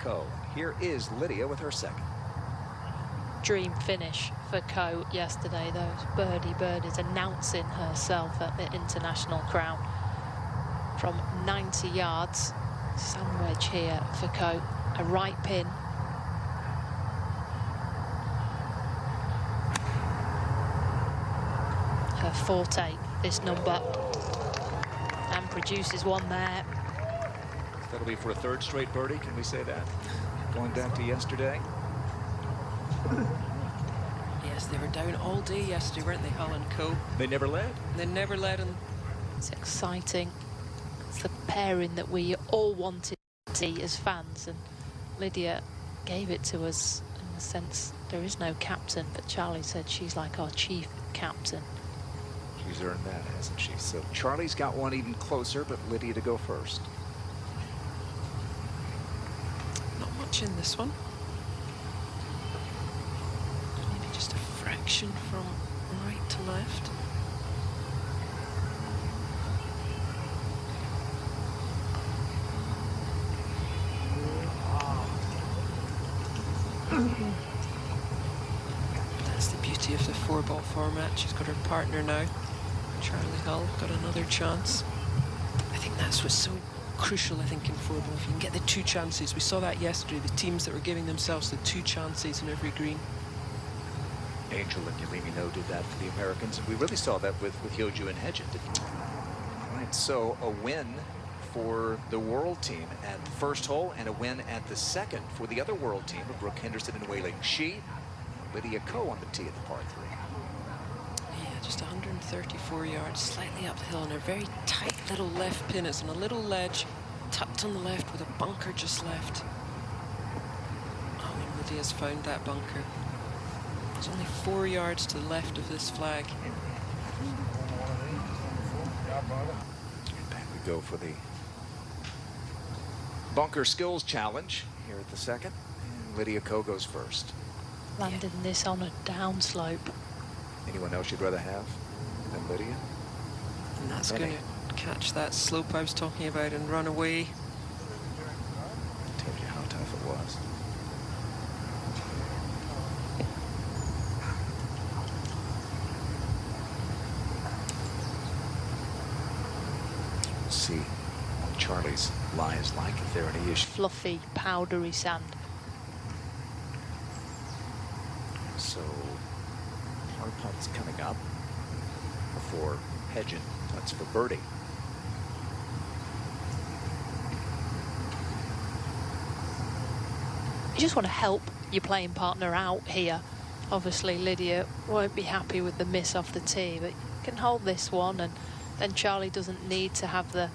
Ko. Here is Lydia with her second. Dream finish for Ko yesterday. Those birdies announcing herself at the International Crown. From 90 yards, sand wedge here for Ko. A right pin. Her forte, this number, and produces one there. That'll be for a third straight birdie, can we say that? Going back to yesterday. Yes, they were down all day yesterday, weren't they, Hull and Co? They never led. They never led, and it's exciting. It's the pairing that we all wanted to see as fans, and Lydia gave it to us in the sense there is no captain, but Charlie said she's like our chief captain. She's earned that, hasn't she? So Charlie's got one even closer, but Lydia to go first. not much in this one. Maybe just a fraction from right to left. That's the beauty of the 4-ball format. She's got her partner now. Charlie Hull got another chance. I think that's what's so crucial, I think, in 4-ball. If you can get the 2 chances. We saw that yesterday, the teams that were giving themselves the 2 chances in every green. Angel and Yelena did that for the Americans, and we really saw that with Yeoju and Hedgen, didn't we? All right, so a win for the world team at the first hole and a win at the second for the other world team of Brooke Henderson and Wei Ling Shi. Lydia Ko on the tee at the par 3. Yeah, just 134 yards, slightly uphill, and a very tight little left pin. It's on a little ledge, tucked on the left with a bunker just left. Oh, and Lydia's found that bunker. There's only 4 yards to the left of this flag. Back we go for the bunker skills challenge here at the second. And Lydia Ko goes first. Landing this on a downslope. Anyone else you'd rather have than Lydia? And that's going to catch that slope I was talking about and run away. Told you how tough it was. We'll see what Charlie's lie is like, if there are any issues. Fluffy, powdery sand. So, our putt is coming up before Hedgen putts for birdie. You just want to help your playing partner out here. Obviously, Lydia won't be happy with the miss off the tee, but you can hold this one, and then Charlie doesn't need to have the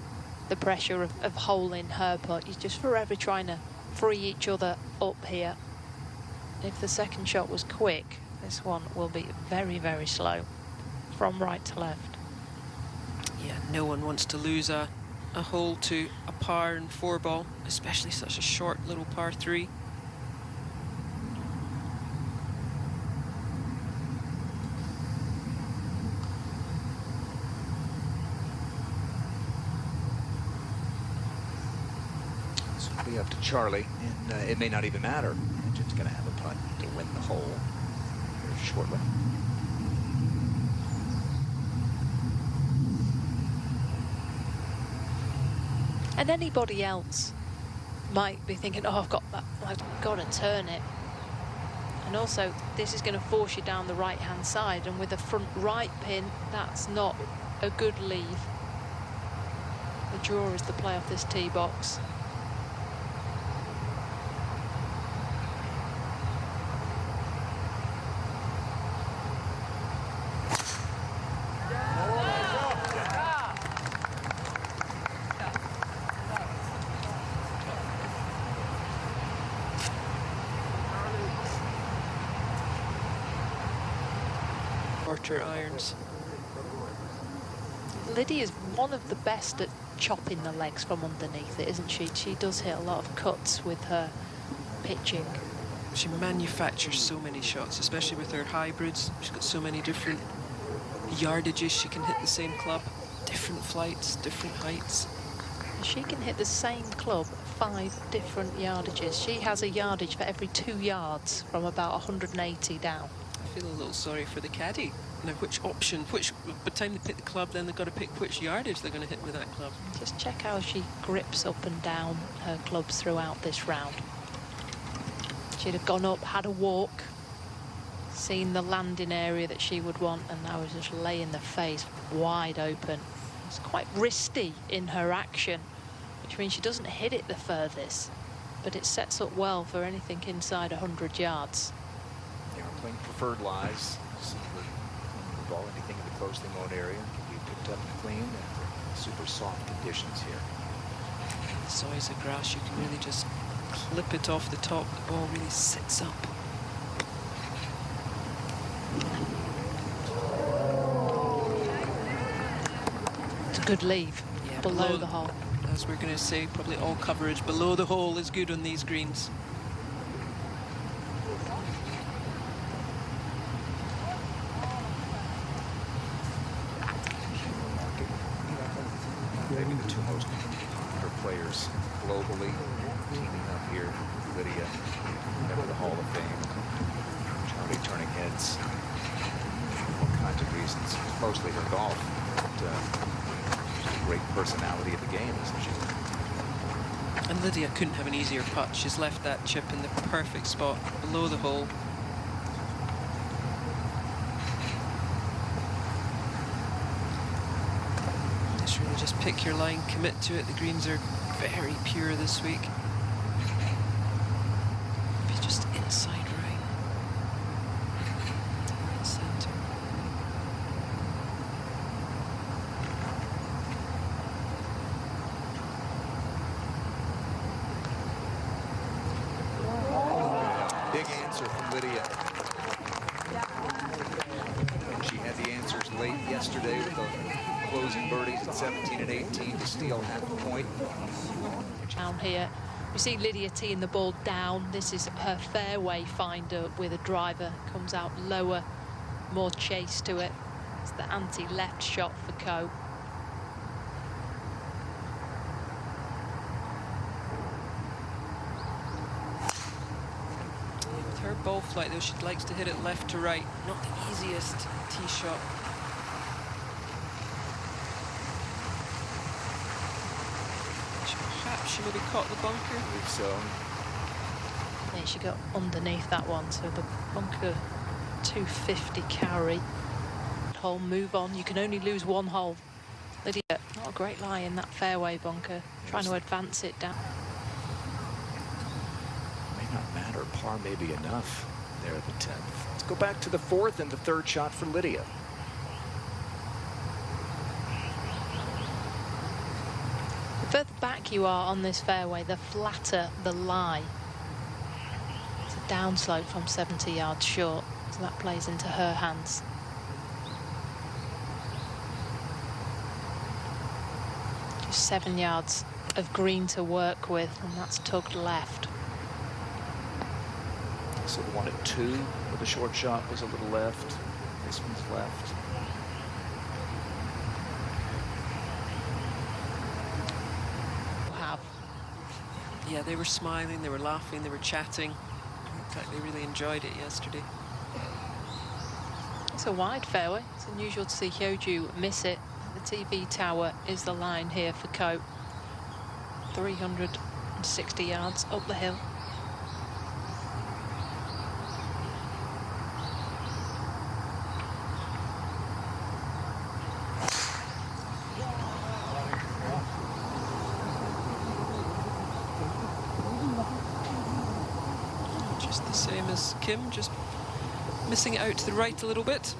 pressure of holing her putt. You're just forever trying to free each other up here. If the second shot was quick, this one will be very, very slow from right to left. Yeah, no one wants to lose a hole to a par in 4-ball, especially such a short little par 3. So it'll be up to Charlie, and it may not even matter. Hedgen's going to have a putt to win the hole here shortly. And anybody else might be thinking, oh, I've got to turn it. And also, this is going to force you down the right-hand side, and with a front right pin, that's not a good lead. The draw is the play off this tee box. Irons. Lydia is one of the best at chopping the legs from underneath it, isn't she? She does hit a lot of cuts with her pitching. She manufactures so many shots, especially with her hybrids. She's got so many different yardages. She can hit the same club, different flights, different heights. She can hit the same club 5 different yardages. She has a yardage for every 2 yards from about 180 down. I feel a little sorry for the caddy. Now, which option, by the time they pick the club, then they've got to pick which yardage they're going to hit with that club. Just check how she grips up and down her clubs throughout this round. She'd have gone up, had a walk, seen the landing area that she would want, and now is just laying the face wide open. It's quite wristy in her action, which means she doesn't hit it the furthest, but it sets up well for anything inside 100 yards. They are playing preferred lies. So the ball, anything in the closely mown area can be picked up clean and super soft conditions here. The size of grass, you can really just clip it off the top. The ball really sits up. It's a good leave, Yeah, below the hole. As we're going to say, probably all coverage below the hole is good on these greens. Maybe the two most popular players globally teaming up here. Lydia, member of the Hall of Fame. Charlie turning heads. All kinds of reasons. Mostly her golf. But, she's a great personality of the game, isn't she? And Lydia couldn't have an easier putt. She's left that chip in the perfect spot below the hole. Just really just pick your line, commit to it. The greens are very pure this week. Be just inside right. Right centre. Big answer from Lydia. And she had the answers late yesterday with the closing birdies at 17 and 18 to steal half a point. Down here, we see Lydia teeing the ball down. This is her fairway finder with a driver. Comes out lower, more chase to it. It's the anti-left shot for Coe. With her ball flight, though, she likes to hit it left to right. Not the easiest tee shot. Perhaps she maybe caught the bunker. I believe so. Yeah, she got underneath that one, so the bunker 250 carry. Hole, move on. You can only lose one hole. Lydia, not a great lie in that fairway bunker, trying to advance it down. May not matter. Par may be enough there at the 10th. Let's go back to the 4th and the 3rd shot for Lydia. The further back you are on this fairway, the flatter the lie. It's a downslope from 70 yards short, so that plays into her hands. Just 7 yards of green to work with, and that's tugged left. So the one at 2 with the short shot was a little left. This one's left. Yeah, they were smiling, they were laughing, they were chatting. In fact, they really enjoyed it yesterday. It's a wide fairway. It's unusual to see Hyoju miss it. The TV tower is the line here for Coe. 360 yards up the hill. Just the same as Kim, just missing it out to the right a little bit.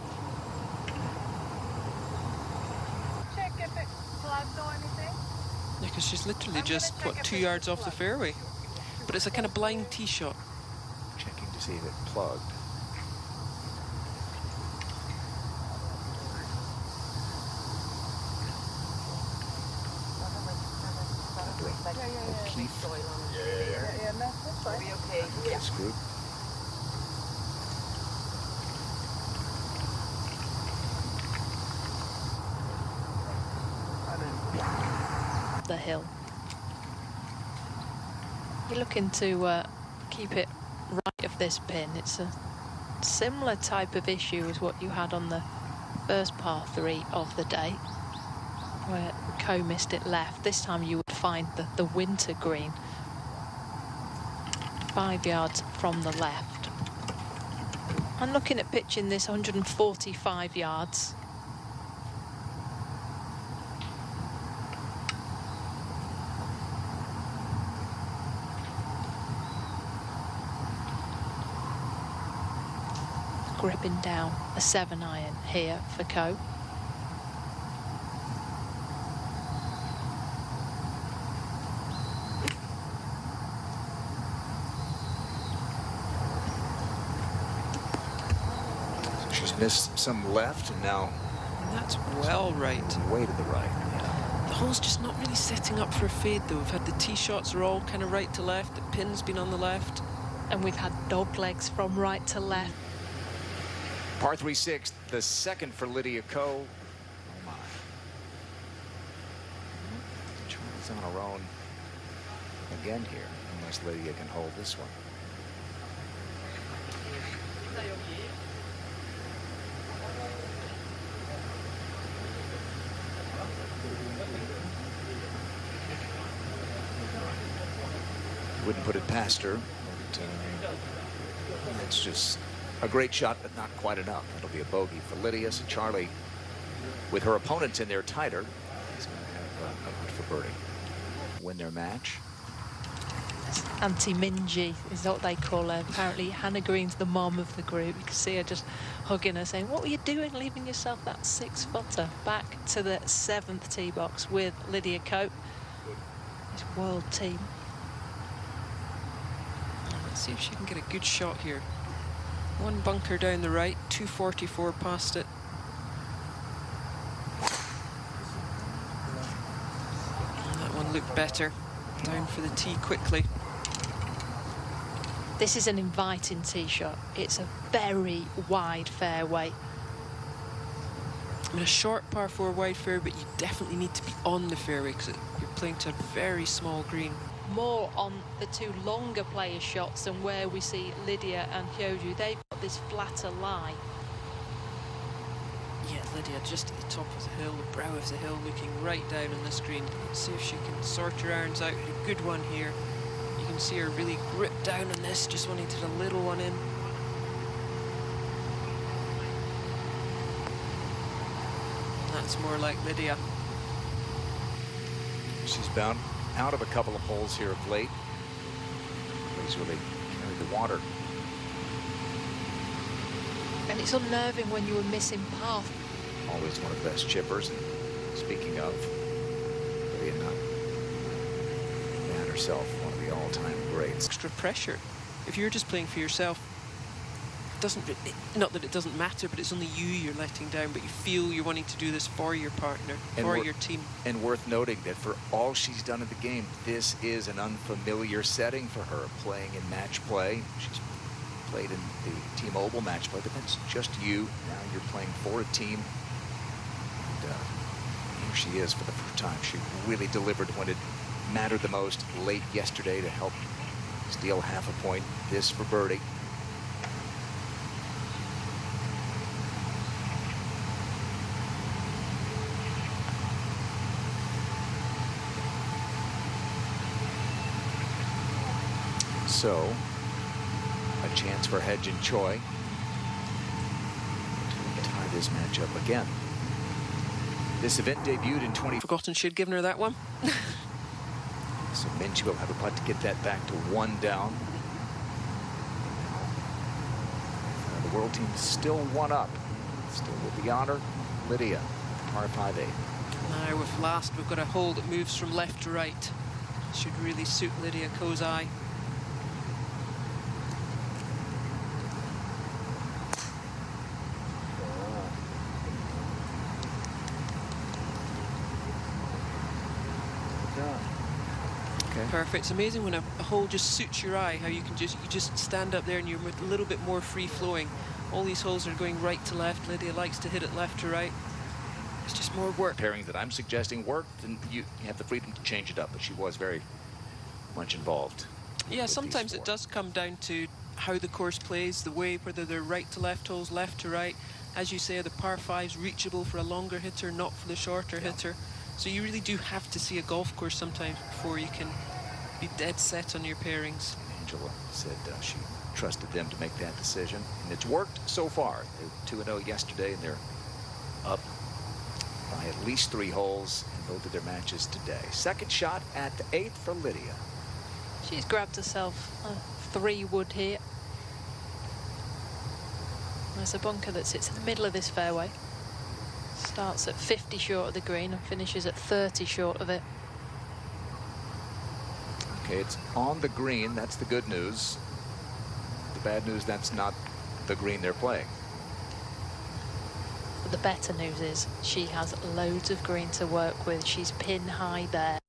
Check if it plugged or anything. Yeah, because she's literally just, what, 2 yards off the fairway. But it's a kind of blind tee shot. Checking to see if it plugged. Keith. Yeah, no, that's fine. Be okay. Yeah. Screwed. The hill. You're looking to keep it right of this pin. It's a similar type of issue as what you had on the first par 3 of the day, where Ko missed it left. This time you would find the winter green 5 yards from the left. I'm looking at pitching this 145 yards. Gripping down a 7-iron here for Ko. She's missed some left, and now That's well right. way to the right. Yeah. The hole's just not really setting up for a fade, though. We've had the tee shots are all kind of right to left. The pin's been on the left. And we've had dog legs from right to left. Par 3-6, the second for Lydia Ko. Oh my. Charlie's on her own again here, unless Lydia can hold this one. Wouldn't put it past her, but it's just a great shot, but not quite enough. That'll be a bogey for Lydia. So Charlie, with her opponents in there tighter, is going to have a putt for birdie. Win their match. Auntie Minji is what they call her. Apparently Hannah Green's the mom of the group. You can see her just hugging her, saying, what were you doing leaving yourself that 6-footer? Back to the 7th tee box with Lydia Ko, this world team. Let's see if she can get a good shot here. One bunker down the right, 244 past it. And that one looked better. Down for the tee quickly. This is an inviting tee shot. It's a very wide fairway. I mean, a short par 4 wide fairway, but you definitely need to be on the fairway because you're playing to a very small green. More on the 2 longer player shots than where we see Lydia and Hyoju. They've got this flatter lie. Yeah, Lydia just at the top of the hill, the brow of the hill, looking right down on this green. Let's see if she can sort her irons out. A good one here. You can see her really grip down on this, just wanting to get a little one in. That's more like Lydia. She's bound out of a couple of holes here of late. He's really carried the water. And it's unnerving when you were missing path. Always one of the best chippers. And speaking of, Lydia Nan herself, one of the all-time greats. Extra pressure. If you're just playing for yourself, not that it doesn't matter, but it's only you're letting down, but you feel you're wanting to do this for your partner, for your team. And worth noting that for all she's done in the game, this is an unfamiliar setting for her, playing in match play. She's played in the T-Mobile match play, but that's just you. Now you're playing for a team. And here she is for the first time. She really delivered when it mattered the most late yesterday to help steal half a point. This for birdie. So, a chance for Hedge and Choi to tie this match up again. This event debuted in 20. Forgotten she'd given her that one. So Minji will have a putt to get that back to 1 down. The world team still 1 up. Still with the honor, Lydia, par 5-8. Now with last, we've got a hole that moves from left to right. Should really suit Lydia Ko's eye. Perfect. It's amazing when a hole just suits your eye, how you can just stand up there and you're a little bit more free flowing. All these holes are going right to left. Lydia likes to hit it left to right. It's just more work. Pairings that I'm suggesting worked, and you have the freedom to change it up, but she was very much involved. Yeah, sometimes it does come down to how the course plays, the way, whether they're right to left holes, left to right. As you say, the par 5's reachable for a longer hitter, not for the shorter hitter. So you really do have to see a golf course sometimes before you can be dead set on your pairings. Angela said she trusted them to make that decision, and it's worked so far. They were 2-0 yesterday, and they're up by at least 3 holes in both of their matches today. Second shot at the 8th for Lydia. She's grabbed herself a 3-wood here. There's a bunker that sits in the middle of this fairway. Starts at 50 short of the green and finishes at 30 short of it. Okay, it's on the green. That's the good news. The bad news, that's not the green they're playing. But the better news is she has loads of green to work with. She's pin high there.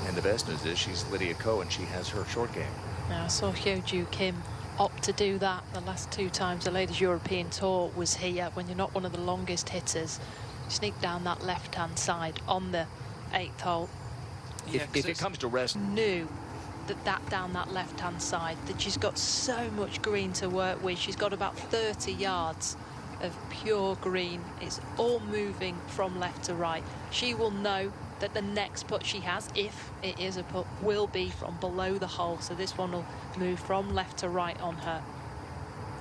And the best news is she's Lydia Ko, and she has her short game. Now, I saw Hyo-Joo Kim opt to do that the last 2 times the Ladies European Tour was here. When you're not one of the longest hitters, sneak down that left-hand side on the 8th hole. Yeah, if it comes to rest, Knew that down that left-hand side, that she's got so much green to work with. She's got about 30 yards of pure green. It's all moving from left to right. She will know that the next putt she has, if it is a putt, will be from below the hole. So this one will move from left to right on her.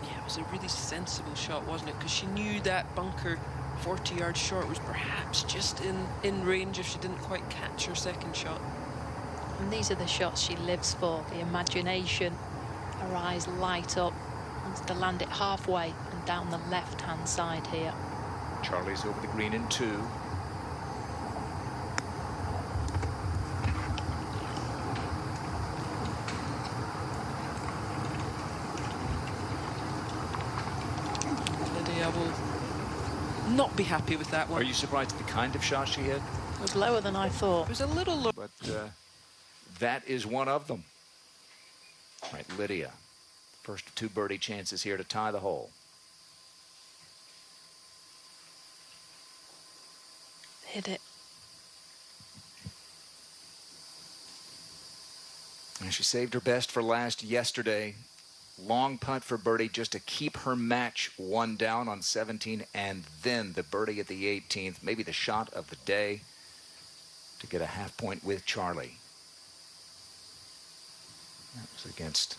Yeah, it was a really sensible shot, wasn't it? Because she knew that bunker 40 yards short was perhaps just in range if she didn't quite catch her second shot. And these are the shots she lives for. The imagination, her eyes light up, wants to land it halfway and down the left-hand side here. Charlie's over the green in 2. Lydia will not be happy with that one. Are you surprised at the kind of shot she hit? It was lower than I thought. It was a little low. But that is one of them. All right, Lydia. First of 2 birdie chances here to tie the hole. Hit it. And she saved her best for last yesterday. Long putt for birdie just to keep her match 1 down on 17, and then the birdie at the 18th, maybe the shot of the day, to get a half point with Charlie. That was against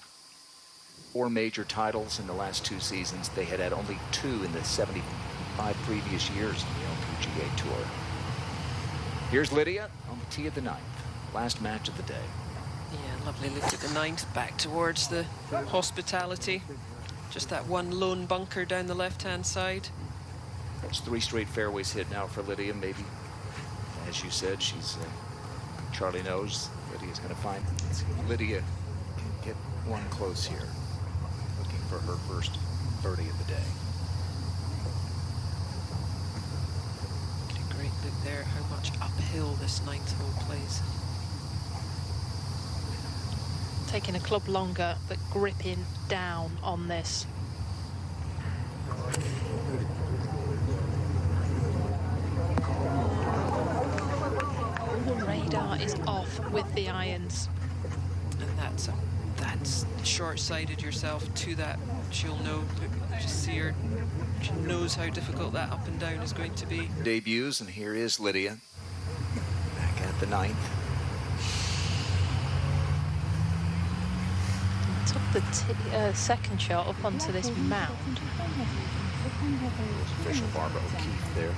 4 major titles in the last 2 seasons. They had had only 2 in the 75 previous years in the LPGA Tour. Here's Lydia on the tee of the 9th. Last match of the day. Yeah, lovely look at the 9th, back towards the hospitality. Just that one lone bunker down the left-hand side. That's 3 straight fairways hit now for Lydia. Maybe, as you said, she's Charlie knows Lydia's going to find. Let's see if Lydia can get one close here. Looking for her first birdie of the day. Get a great look there how much uphill this 9th hole plays. Taking a club longer, but gripping down on this. Radar is off with the irons. And that's short-sighted yourself to that. She'll know, just see her, she knows how difficult that up and down is going to be. Debuts, and here is Lydia back at the 9th. Took the second shot up onto this mound. Official Barbara O'Keefe there.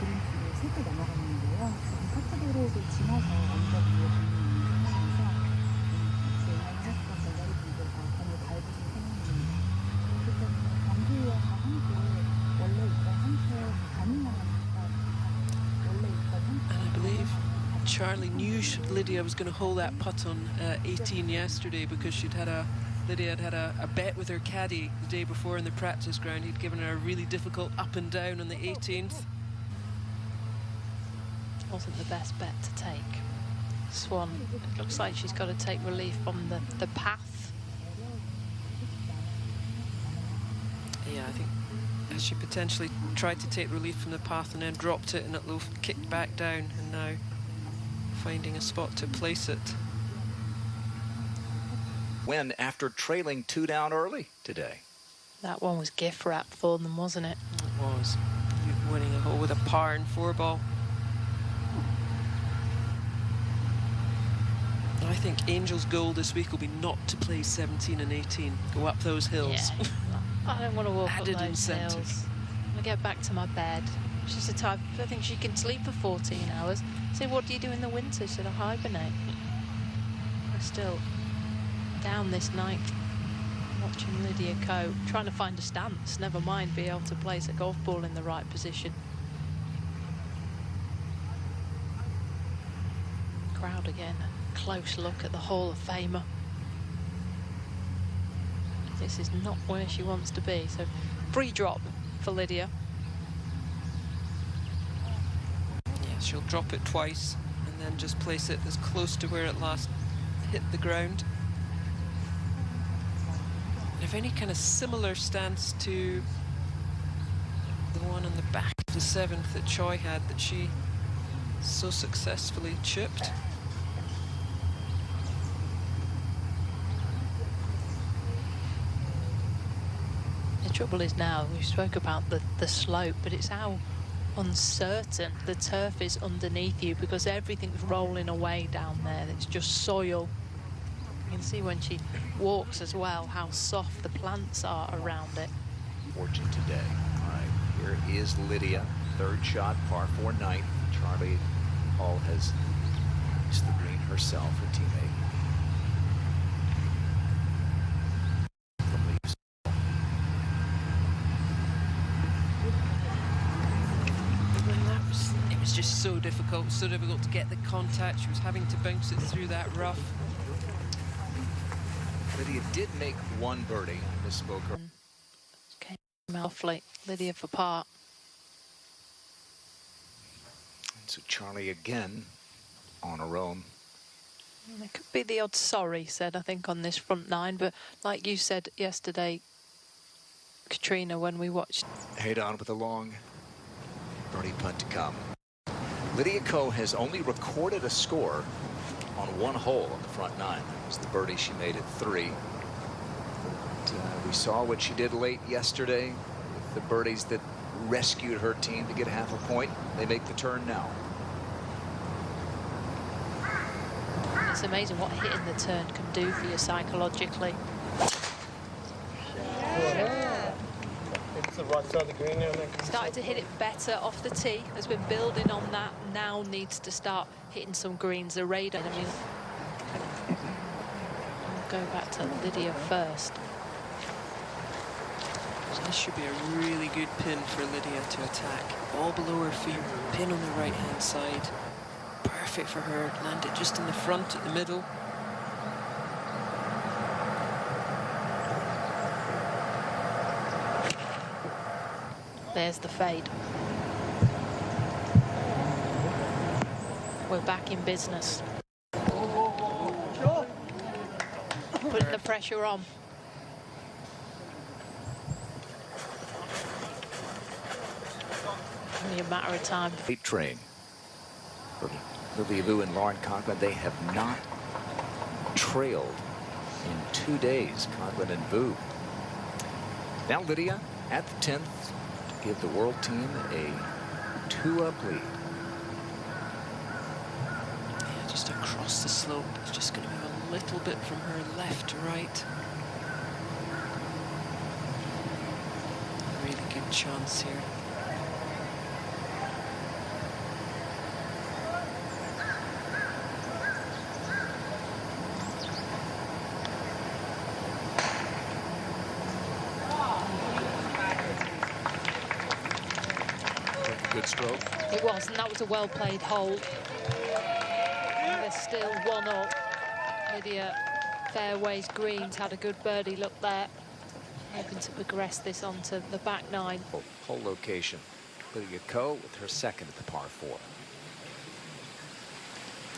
And I believe Charlie knew Lydia was going to hold that putt on 18 yesterday, because Lydia had had a bet with her caddy the day before in the practice ground. He'd given her a really difficult up and down on the 18th. Wasn't the best bet to take. Swan, it looks like she's got to take relief from the path. Yeah, I think as she potentially tried to take relief from the path and then dropped it, and it kicked back down, and now finding a spot to place it. win after trailing 2 down early today. That one was gift wrap for them, wasn't it? It was. Winning a hole with a par and 4-ball. I think Angel's goal this week will be not to play 17 and 18. Go up those hills. Yeah. I don't want to walk up Added those incentive. hills. I get back to my bed. She's the type, I think she can sleep for 14 hours. I say, what do you do in the winter? She said, I hibernate. I'm still down this night watching Lydia Ko, trying to find a stance, never mind be able to place a golf ball in the right position. Crowd again, close look at the Hall of Famer. This is not where she wants to be, so free drop for Lydia. Yeah, she'll drop it twice and then just place it as close to where it last hit the ground. If any kind of similar stance to the one on the back of the 7th that Choi had, that she so successfully chipped. The trouble is now, we spoke about the slope, but it's how uncertain the turf is underneath you, because everything's rolling away down there. It's just soil. You can see when she walks as well how soft the plants are around it. Fortune today. All right, here is Lydia. 3rd shot, par 4 9th. Charlie Hall has reached the green herself, her teammate. It was just so difficult to get the contact. She was having to bounce it through that rough. Lydia did make 1 birdie. I misspoke her. Came awfully. Lydia for par. And so Charlie again on her own. And there could be the odd sorry said, I think, on this front 9, but like you said yesterday, Katrina, when we watched. Head on with a long birdie putt to come. Lydia Ko has only recorded a score on 1 hole on the front 9. That was the birdie she made at 3. And, we saw what she did late yesterday with the birdies that rescued her team to get half a point. They make the turn now. It's amazing what hitting the turn can do for you psychologically. It's the right side of the green there. Started to hit it better off the tee, has been building on that, now needs to start hitting some greens. The radar, I mean, we'll go back to Lydia first. So this should be a really good pin for Lydia to attack. Ball below her feet, pin on the right-hand side. Perfect for her, landed just in the front at the middle. There's the fade. We're back in business. Putting the pressure on. Only a matter of time. 8 train. For Lily Lu and Lauren Conklin, they have not trailed in 2 days, Conklin and Vu. Now Lydia at the 10th to give the world team a 2-up lead. Yeah, just across the slope. It's just going to move a little bit from her left to right. Really good chance here. Good stroke. It was, and that was a well-played hole. And they're still 1-up. Lydia fairways, greens, had a good birdie look there. Hoping to progress this onto the back 9. Hole location. Lydia Ko with her 2nd at the par 4.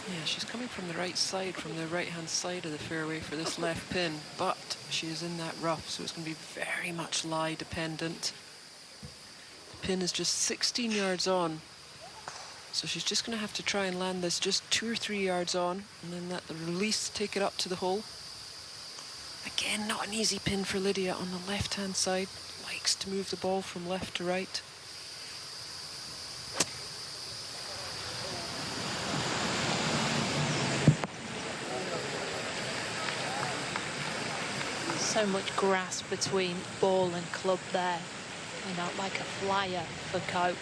Yeah, she's coming from the right side, from the right-hand side of the fairway for this left pin, but she is in that rough, so it's going to be very much lie dependent. The pin is just 16 yards on, so she's just going to have to try and land this just 2 or 3 yards on, and then let the release take it up to the hole. Again, not an easy pin for Lydia on the left-hand side. Likes to move the ball from left to right. So much grass between ball and club there. You know, like a flyer for Coe.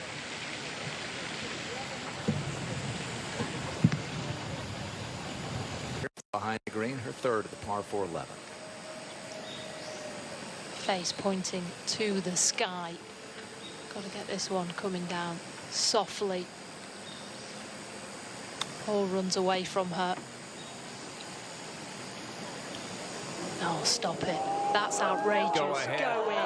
Behind the green, her third of the par 4 11. Face pointing to the sky. Got to get this one coming down softly. Ball runs away from her. Oh, stop it. That's outrageous. Go ahead. Go in.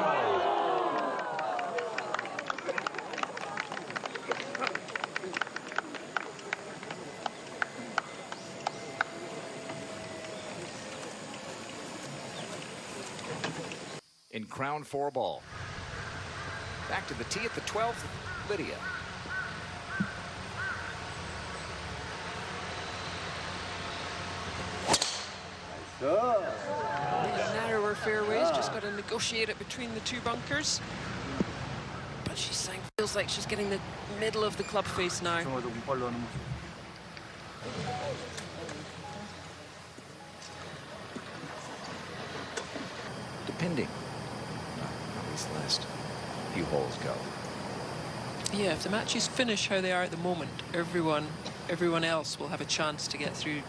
In Crown 4 ball. Back to the tee at the 12th, Lydia. Narrower fairways, just got to negotiate it between the two bunkers. But she's saying feels like she's getting the middle of the club face now. Depending how these last few holes go. Yeah, if the matches finish how they are at the moment, everyone else will have a chance to get through.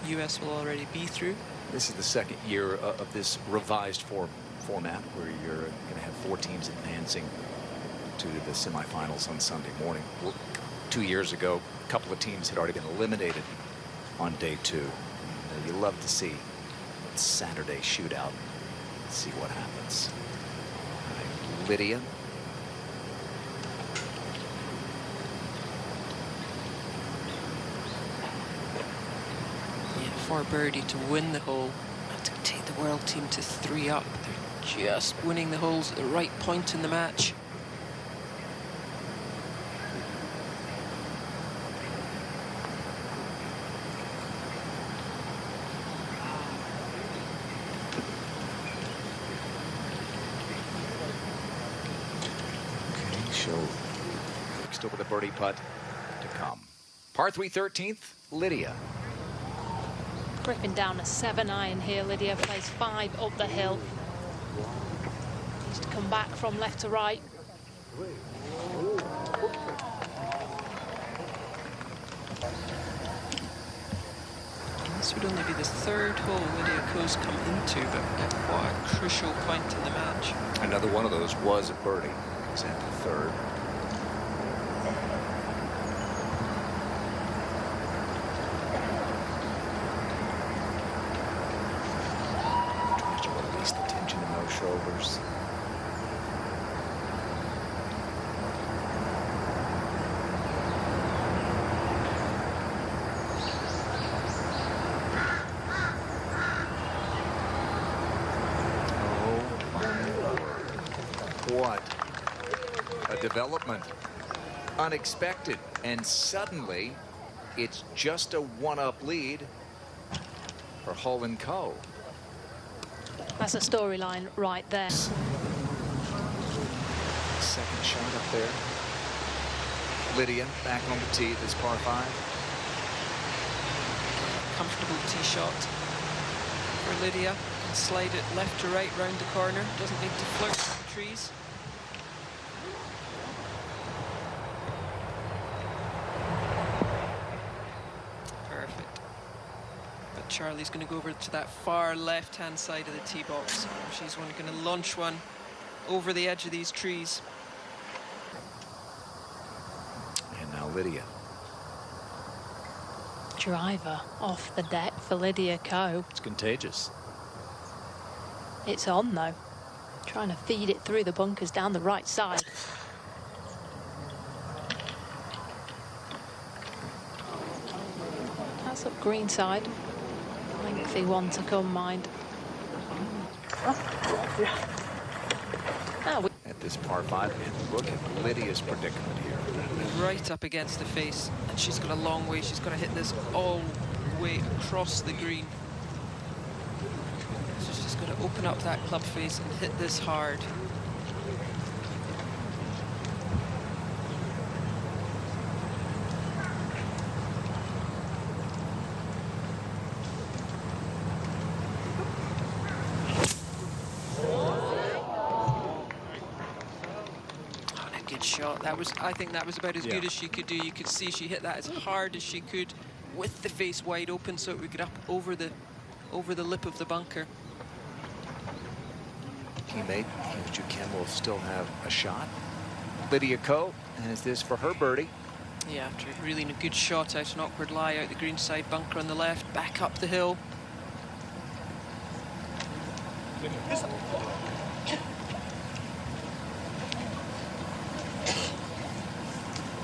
US will already be through. This is the second year of this revised format where you're going to have 4 teams advancing to the semifinals on Sunday morning. 2 years ago, a couple of teams had already been eliminated on day 2. You love to see Saturday shootout. See what happens. Right, Lydia. Yeah, for birdie to win the hole, and to take the world team to 3 up. They're just winning the holes at the right point in the match. Next over the birdie putt to come. Par 3 13th, Lydia. Gripping down a 7-iron here. Lydia plays 5 up the hill. Needs to come back from left to right. This would only be the 3rd hole Lydia Co's come into, but at what a crucial point in the match. Another one of those was a birdie. Is at the 3rd. Tries to release the tension in those shoulders. What a development. Unexpected, and suddenly it's just a 1-up lead for Hull & Co. That's a storyline right there. Second shot up there. Lydia back on the tee, this par 5. Comfortable tee shot for Lydia. Can slide it left to right round the corner. Doesn't need to flirt with the trees. Perfect. But Charlie's going to go over to that far left-hand side of the tee box. She's going to launch one over the edge of these trees. And now Lydia. Driver off the deck for Lydia Co. It's contagious. It's on though. Trying to feed it through the bunkers down the right side. That's up green side. Lengthy one to come, mind. Oh, At this par 5, and look at Lydia's predicament here. Right up against the face, and she's got a long way. She's got to hit this all the way across the green. She's just open up that club face and hit this hard. Shot. That was, I think that was about as good as she could do. You could see she hit that as hard as she could with the face wide open so it would get up over the lip of the bunker. Teammate Hyo-Joo Kim will still have a shot. Lydia Ko has this for her birdie. Yeah, after a really good shot out an awkward lie out the greenside bunker on the left, back up the hill.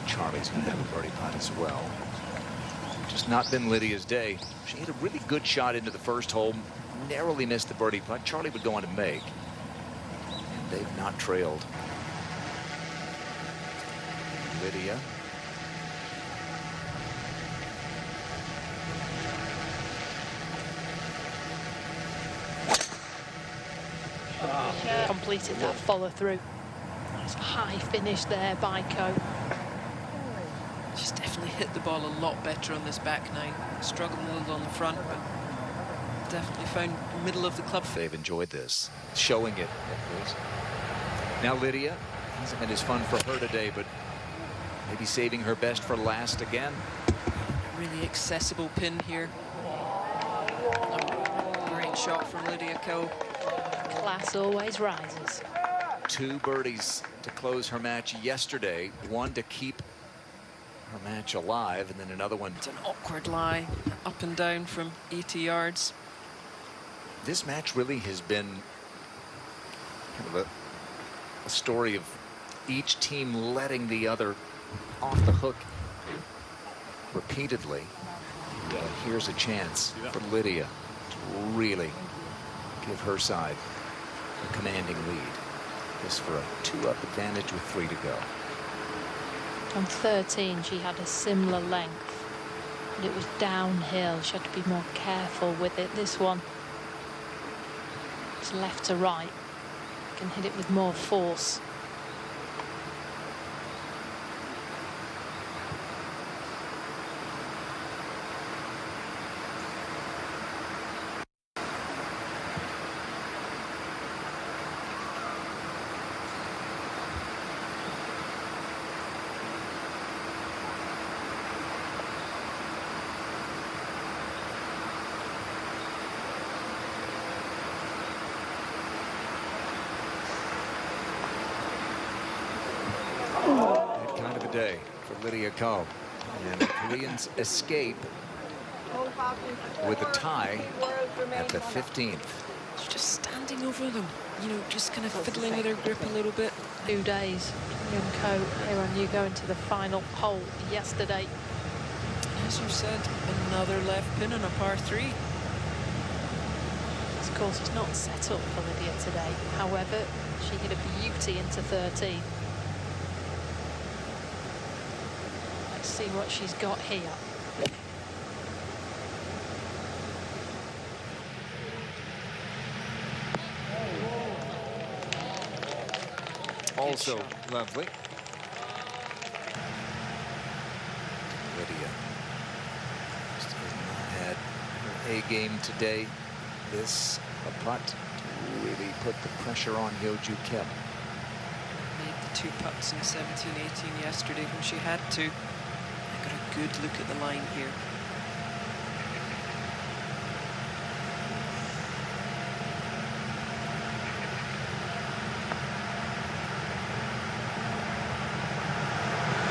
Charlie's going to have a birdie putt as well. Just not been Lydia's day. She hit a really good shot into the first hole, narrowly missed the birdie putt. Charlie would go on to make. And they've not trailed. Lydia. Completed that follow through. It's a high finish there by Ko. She's definitely hit the ball a lot better on this back nine. Struggled a little on the front, but definitely found the middle of the club. They've enjoyed this, showing it. Now Lydia, hasn't been as fun for her today, but maybe saving her best for last again. A really accessible pin here. A great shot from Lydia Ko. Class always rises. 2 birdies to close her match yesterday. 1 to keep her match alive, and then another one. It's an awkward lie, up and down from 80 yards. This match really has been kind of a story of each team letting the other off the hook repeatedly. Here's a chance for Lydia to really give her side a commanding lead. This for a 2-up advantage with 3 to go. On 13, she had a similar length, but it was downhill. She had to be more careful with it. This one, it's left to right. Can hit it with more force. Day for Lydia Ko, and the Koreans escape with a tie at the 15th. She's just standing over them, you know, just kind of fiddling with her grip a little bit. 2 days. Young Ko, here on you going to the final hole yesterday. As you said, another left pin on a par 3. This course is not set up for Lydia today. However, she hit a beauty into 13. See what she's got here. Also lovely. Lydia just has not had her A game today. This a putt to really put the pressure on Hyo-Joo Kim. Made the 2 putts in 17-18 yesterday when she had to. Got a good look at the line here.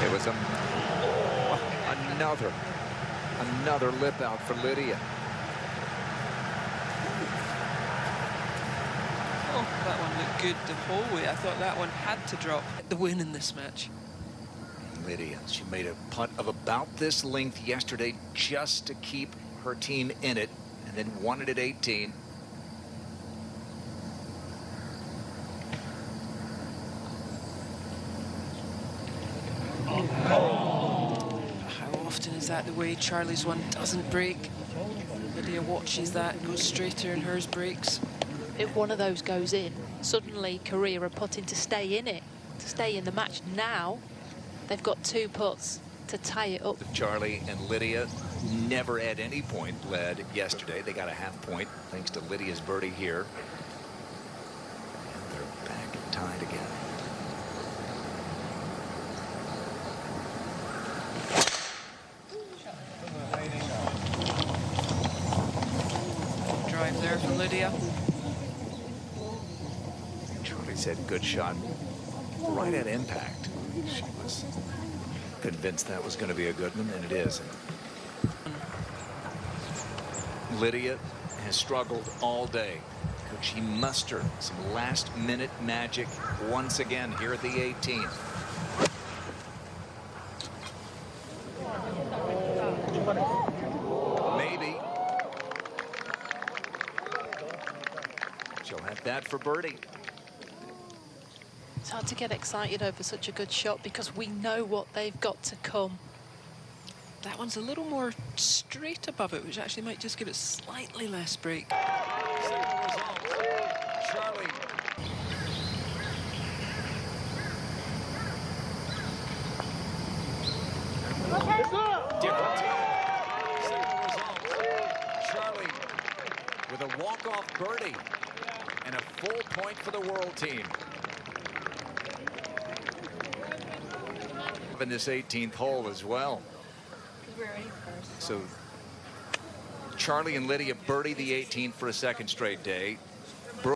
It was another lip out for Lydia. Oh, that one looked good the whole way. I thought that one had to drop. The win in this match. Lydia, she made a putt of about this length yesterday just to keep her team in it, and then won it at 18. How often is that the way Charlie's one doesn't break? Lydia watches that, goes straighter and hers breaks. if one of those goes in, suddenly Korea are putting to stay in it, to stay in the match. Now they've got 2 putts to tie it up. Charlie and Lydia never at any point led yesterday. They got a half point thanks to Lydia's birdie here. And they're back tied again. Drive there from Lydia. Charlie said good shot right at impact. She was convinced that was going to be a good one, and it is. Lydia has struggled all day. Could she muster some last-minute magic once again here at the 18th? Maybe. She'll have that for birdie. It's hard to get excited over such a good shot because we know what they've got to come. That one's a little more straight above it, which actually might just give it slightly less break. Charlie. Different team. Same result. Charlie with a walk-off birdie and a full point for the world team. In this 18th hole as well. So Charlie and Lydia birdie the 18th for a second straight day.